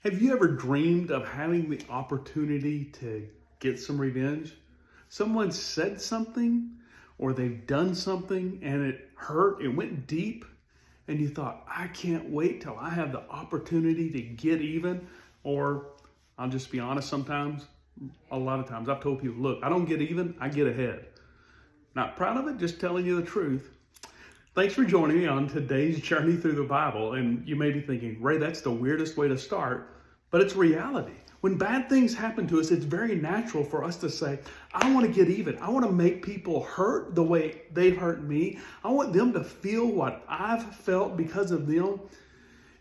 Have you ever dreamed of having the opportunity to get some revenge? Someone said something or they've done something and it hurt, it went deep, and you thought, I can't wait till I have the opportunity to get even. Or I'll just be honest, a lot of times I've told people, look, I don't get even, I get ahead. Not proud of it, just telling you the truth. Thanks for joining me on today's journey through the Bible. And you may be thinking, Ray, that's the weirdest way to start, but it's reality. When bad things happen to us, it's very natural for us to say, I want to get even. I want to make people hurt the way they've hurt me. I want them to feel what I've felt because of them.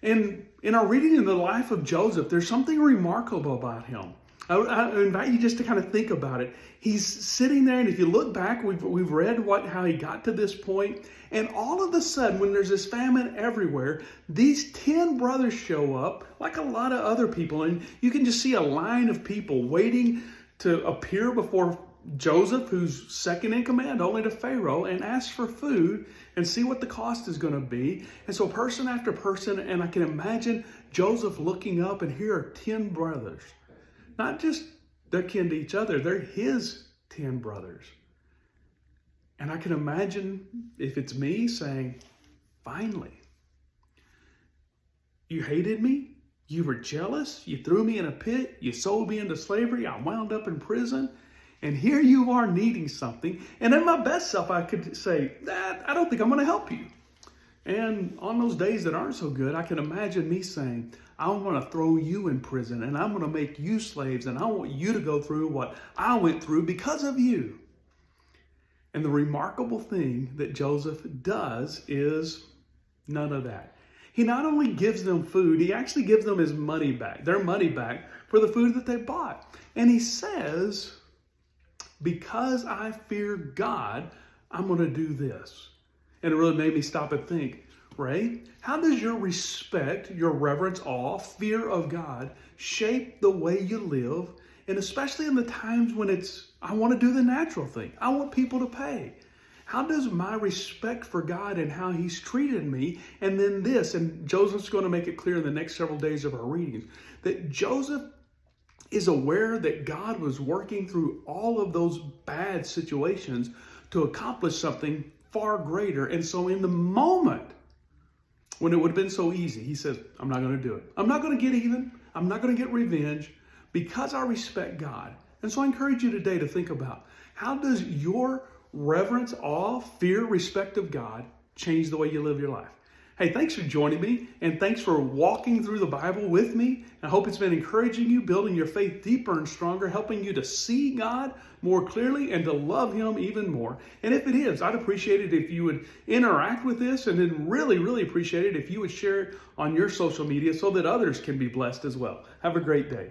And in our reading in the life of Joseph, there's something remarkable about him. I invite you just to kind of think about it. He's sitting there, and if you look back, we've read how he got to this point, and all of a sudden, when there's this famine everywhere, these 10 brothers show up, like a lot of other people, and you can just see a line of people waiting to appear before Joseph, who's second in command only to Pharaoh, and ask for food and see what the cost is going to be. And so person after person, and I can imagine Joseph looking up, and here are 10 brothers. Not just they're kin to each other, they're his 10 brothers. And I can imagine if it's me saying, finally, you hated me, you were jealous, you threw me in a pit, you sold me into slavery, I wound up in prison, and here you are needing something. And in my best self, I could say, I don't think I'm going to help you. And on those days that aren't so good, I can imagine me saying, I want to throw you in prison, and I'm going to make you slaves, and I want you to go through what I went through because of you. And the remarkable thing that Joseph does is none of that. He not only gives them food, he actually gives them his money back, their money back for the food that they bought. And he says, because I fear God, I'm going to do this. And it really made me stop and think, Ray, how does your respect, your reverence, awe, fear of God shape the way you live? And especially in the times when I want to do the natural thing. I want people to pay. How does my respect for God and how he's treated me, and then this, and Joseph's going to make it clear in the next several days of our readings, that Joseph is aware that God was working through all of those bad situations to accomplish something far greater. And so in the moment when it would have been so easy, he says, I'm not going to do it. I'm not going to get even. I'm not going to get revenge because I respect God. And so I encourage you today to think about, how does your reverence, awe, fear, respect of God change the way you live your life? Hey, thanks for joining me, and thanks for walking through the Bible with me. I hope it's been encouraging you, building your faith deeper and stronger, helping you to see God more clearly and to love him even more. And if it is, I'd appreciate it if you would interact with this, and then really, really appreciate it if you would share it on your social media so that others can be blessed as well. Have a great day.